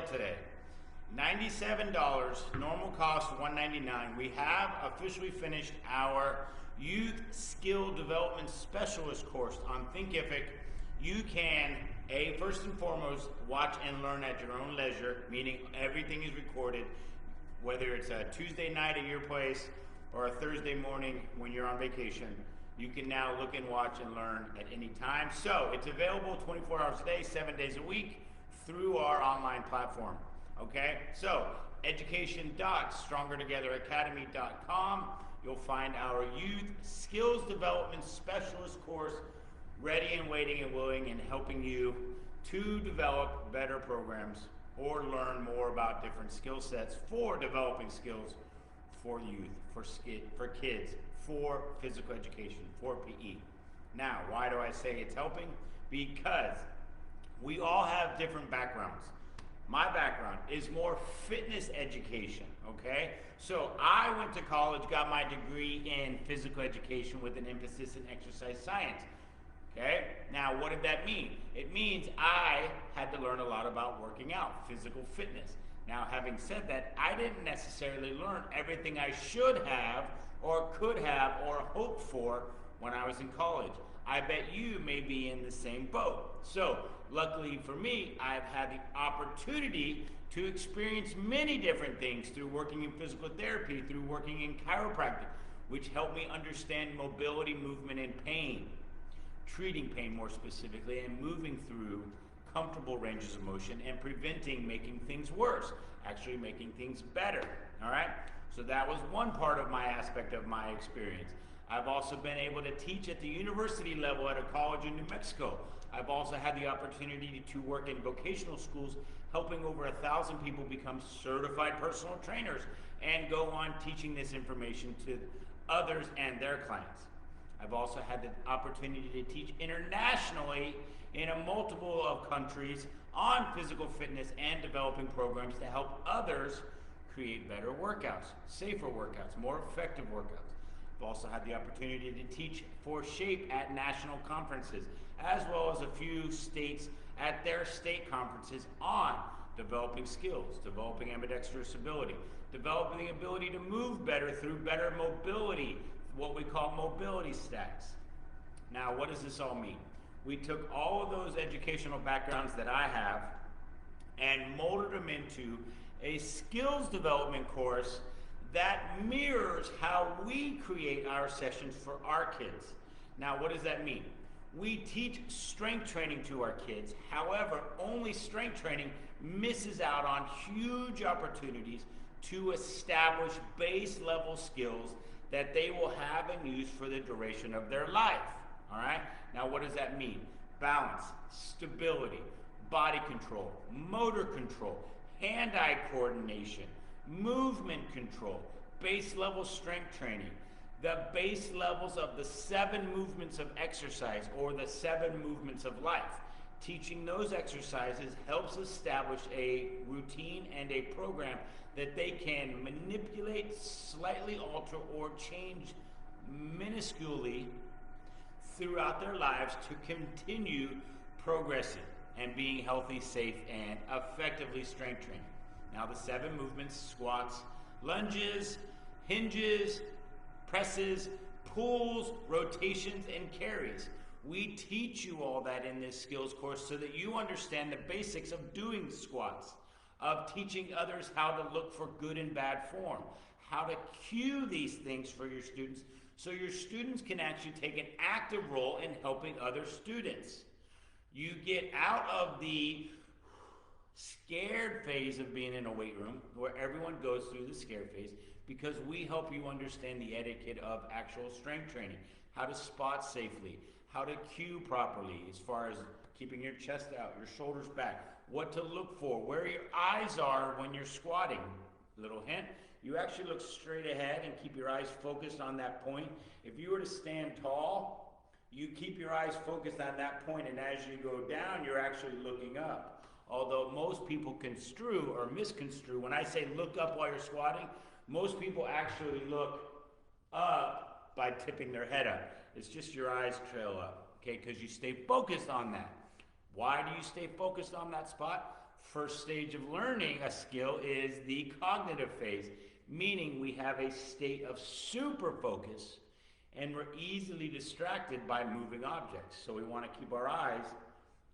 sale today. $97, normal cost $199. We have officially finished our Youth Skill Development Specialist course on Thinkific. You can, first and foremost, watch and learn at your own leisure, meaning everything is recorded, whether it's a Tuesday night at your place or a Thursday morning when you're on vacation. You can now look and watch and learn at any time. So it's available 24 hours a day, 7 days a week through our online platform. Okay, so education.strongertogetheracademy.com. You'll find our Youth Skills Development Specialist course ready and waiting and willing and helping you to develop better programs or learn more about different skill sets for developing skills for youth, for kids, for physical education, for PE. Now, why do I say it's helping? Because we all have different backgrounds. My background is more fitness education, okay? So I went to college, got my degree in physical education with an emphasis in exercise science, okay? Now, what did that mean? It means I had to learn a lot about working out, physical fitness. Now, having said that, I didn't necessarily learn everything I should have or could have or hoped for when I was in college. I bet you may be in the same boat. So, luckily for me, I've had the opportunity to experience many different things through working in physical therapy, through working in chiropractic, which helped me understand mobility, movement, and pain, treating pain more specifically, and moving through comfortable ranges of motion and preventing making things worse, actually making things better, all right? So that was one part of my aspect of my experience. I've also been able to teach at the university level at a college in New Mexico. I've also had the opportunity to work in vocational schools, helping over 1,000 people become certified personal trainers and go on teaching this information to others and their clients. I've also had the opportunity to teach internationally in a multiple of countries on physical fitness and developing programs to help others create better workouts, safer workouts, more effective workouts. I've also had the opportunity to teach for SHAPE at national conferences, as well as a few states at their state conferences on developing skills, developing ambidextrous ability, developing the ability to move better through better mobility, what we call mobility stacks. Now, what does this all mean? We took all of those educational backgrounds that I have and molded them into a skills development course that mirrors how we create our sessions for our kids. Now, what does that mean? We teach strength training to our kids. However, only strength training misses out on huge opportunities to establish base level skills that they will have and use for the duration of their life, all right? Now, what does that mean? Balance, stability, body control, motor control, hand-eye coordination, movement control, base level strength training, the base levels of the 7 movements of exercise or the 7 movements of life. Teaching those exercises helps establish a routine and a program that they can manipulate, slightly alter, or change minusculely throughout their lives to continue progressing and being healthy, safe, and effectively strength training. Now, the 7 movements: squats, lunges, hinges, presses, pulls, rotations, and carries. We teach you all that in this skills course so that you understand the basics of doing squats, of teaching others how to look for good and bad form, how to cue these things for your students so your students can actually take an active role in helping other students. You get out of the scared phase of being in a weight room where everyone goes through the scared phase, because we help you understand the etiquette of actual strength training, how to spot safely, how to cue properly as far as keeping your chest out, your shoulders back, what to look for, where your eyes are when you're squatting. Little hint, you actually look straight ahead and keep your eyes focused on that point. If you were to stand tall, you keep your eyes focused on that point, and as you go down, you're actually looking up. Although most people construe or misconstrue, when I say look up while you're squatting, most people actually look up by tipping their head up. It's just your eyes trail up, okay, because you stay focused on that. Why do you stay focused on that spot? first stage of learning a skill is the cognitive phase, meaning we have a state of super focus and we're easily distracted by moving objects. So we want to keep our eyes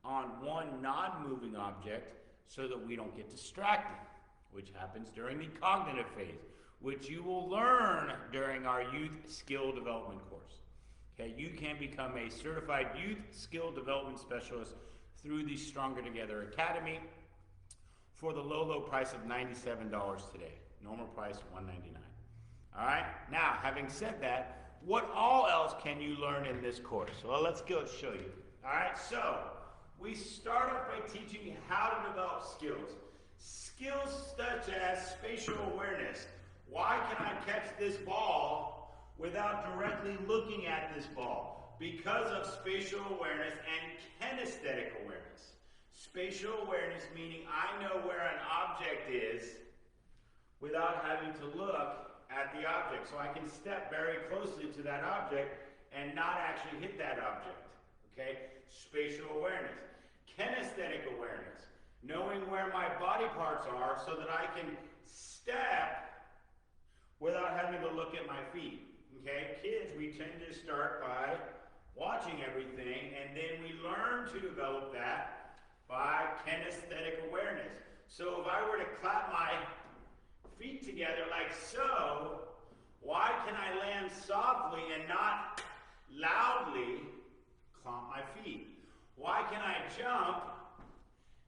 on one non-moving object so that we don't get distracted, which happens during the cognitive phase, which you will learn during our youth skill development course. Okay, you can become a certified youth skill development specialist through the Stronger Together Academy for the low price of $97 today. Normal price $199. All right, now having said that, what all else can you learn in this course? Well, let's go show you. All right, so we start off by teaching you how to develop skills. Skills such as spatial awareness. Why can I catch this ball without directly looking at this ball? Because of spatial awareness and kinesthetic awareness. Spatial awareness meaning I know where an object is without having to look at the object. So I can step very closely to that object and not actually hit that object. Okay? Spatial awareness. Kinesthetic awareness. Knowing where my body parts are so that I can step without having to look at my feet. Okay? Kids, we tend to start by watching everything, and then we learn to develop that by kinesthetic awareness. So if I were to clap my feet together like so, why can I land softly and not loudly clomp my feet? Why can I jump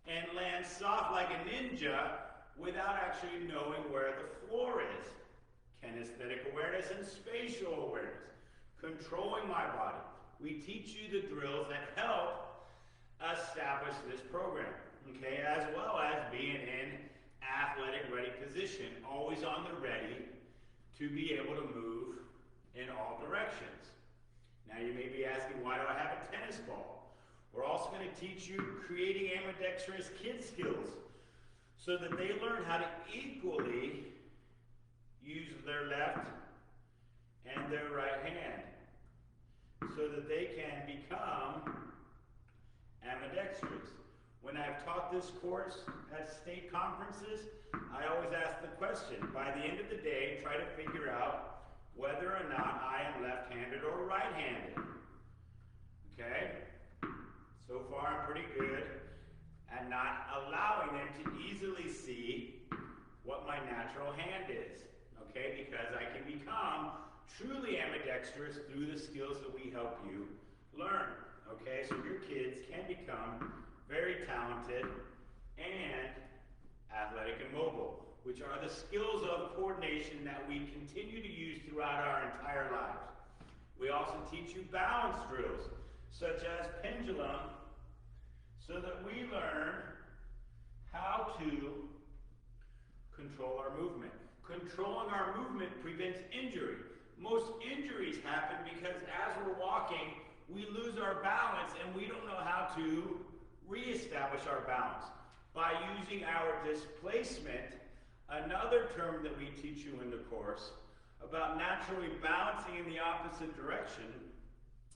and land soft like a ninja without actually knowing where the floor is? Kinesthetic awareness and spatial awareness. Controlling my body. We teach you the drills that help establish this program, okay, as well as being in athletic ready position, always on the ready to be able to move in all directions. Now you may be asking, why do I have a tennis ball? We're also going to teach you creating ambidextrous kid skills so that they learn how to equally use their left and their right hand so that they can become ambidextrous. When I've taught this course at state conferences, I always ask the question, by the end of the day, try to figure out whether or not I am left-handed or right-handed. Okay? So far I'm pretty good at not allowing them to easily see what my natural hand is. Okay? Because I can become truly ambidextrous through the skills that we help you learn. Okay? So your kids can become very talented and athletic and mobile, which are the skills of coordination that we continue to use throughout our entire lives. We also teach you balance drills, such as pendulum, so that we learn how to control our movement. Controlling our movement prevents injury. Most injuries happen because as we're walking, we lose our balance and we don't know how to reestablish our balance. By using our displacement, another term that we teach you in the course, about naturally balancing in the opposite direction,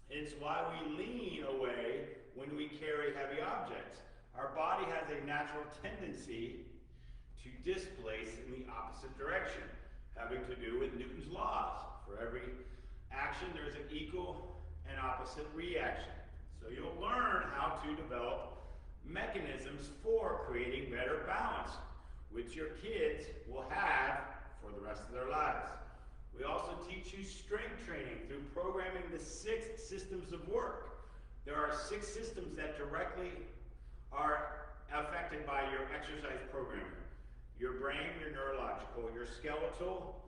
it's why we lean away when we carry heavy objects. Our body has a natural tendency to displace in the opposite direction, having to do with Newton's laws. For every action, there's an equal and opposite reaction. So you'll learn how to develop mechanisms for creating better balance, which your kids will have for the rest of their lives. We also teach you strength training through programming the 6 systems of work. There are 6 systems that directly are affected by your exercise programming. Your brain, your neurological, your skeletal,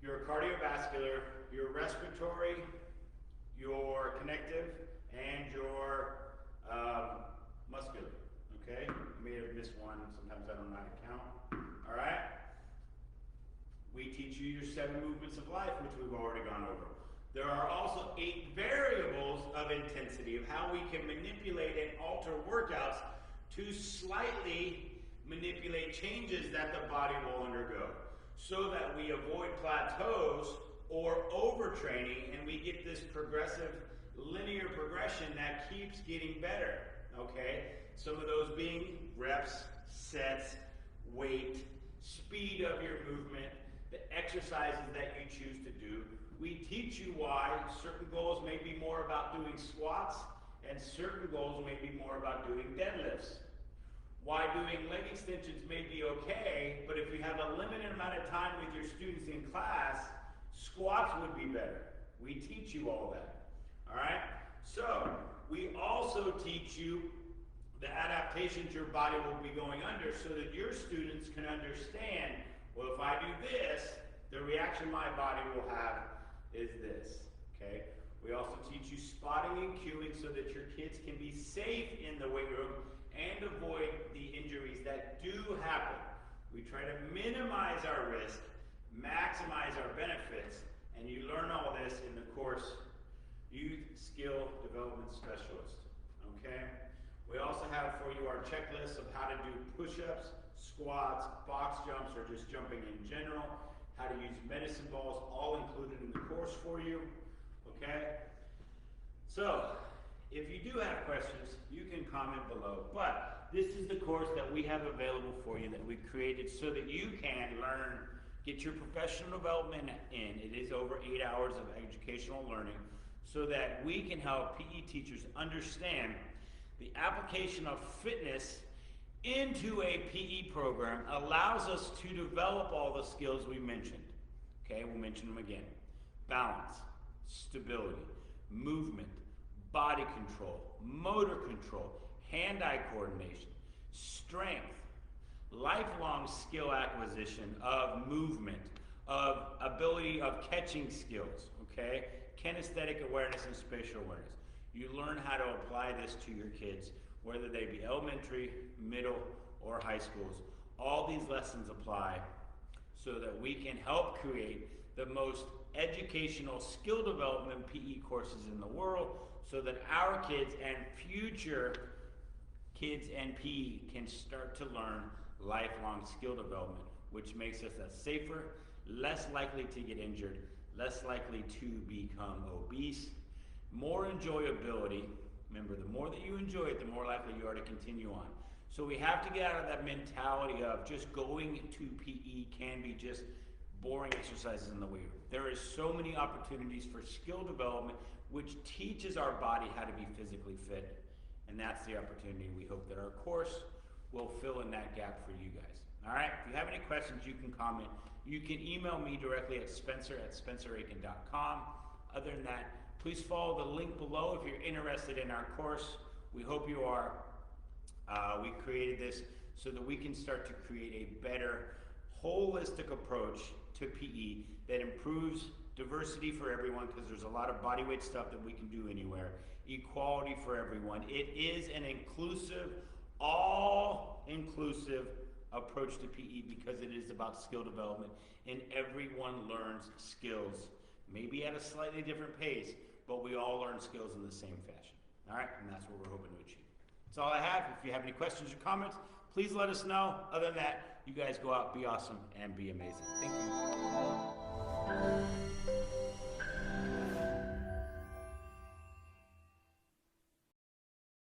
your cardiovascular, your respiratory, your connective, and your muscular. Okay? I may have missed one. Sometimes I don't know how to count. All right? We teach you your 7 movements of life, which we've already gone over. There are also 8 variables of intensity of how we can manipulate and alter workouts to slightly manipulate changes that the body will undergo so that we avoid plateaus or overtraining and we get this progressive linear progression that keeps getting better. Okay? Some of those being reps sets, weight, speed of your movement, the exercises that you choose to do. We teach you why certain goals may be more about doing squats and certain goals may be more about doing deadlifts. Why doing leg extensions may be okay, but if you have a limited amount of time with your students in class, squats would be better. We teach you all that. All right? So, we also teach you the adaptations your body will be going under so that your students can understand, well, if I do this, the reaction my body will have is this. Okay? We also teach you spotting and cueing so that your kids can be safe in the weight room and avoid the injuries that do happen. We try to minimize our risk, maximize our benefits, and you learn all this in the course Youth Skill Development Specialist. Okay? We also have for you our checklist of how to do push-ups, squats, box jumps, or just jumping in general, how to use medicine balls, all included in the course for you. Okay? So, if you do have questions, you can comment below. But this is the course that we have available for you that we created so that you can learn, get your professional development in. It is over 8 hours of educational learning so that we can help PE teachers understand the application of fitness into a PE program allows us to develop all the skills we mentioned. Okay, we'll mention them again. Balance, stability, movement, body control, motor control, hand-eye coordination, strength, lifelong skill acquisition of movement, of ability of catching skills, okay? Kinesthetic awareness and spatial awareness. You learn how to apply this to your kids, whether they be elementary, middle, or high schools. All these lessons apply so that we can help create the most educational skill development PE courses in the world so that our kids and future kids and PE can start to learn lifelong skill development, which makes us a safer, less likely to get injured, less likely to become obese, more enjoyability. Remember, the more that you enjoy it, the more likely you are to continue on. So we have to get out of that mentality of just going to PE can be just boring exercises in the weight room. There is so many opportunities for skill development, which teaches our body how to be physically fit. And that's the opportunity we hope that our course will fill in that gap for you guys. All right, if you have any questions, you can comment. You can email me directly at spencer@spenceraiken.com. Other than that, please follow the link below if you're interested in our course. We hope you are. We created this so that we can start to create a better, holistic approach to PE that improves diversity for everyone, because there's a lot of bodyweight stuff that we can do anywhere. Equality for everyone. It is an inclusive, all-inclusive approach to PE because it is about skill development, and everyone learns skills, maybe at a slightly different pace, but we all learn skills in the same fashion. All right, and that's what we're hoping to achieve. That's all I have. If you have any questions or comments, please let us know. Other than that, you guys go out, be awesome, and be amazing. Thank you.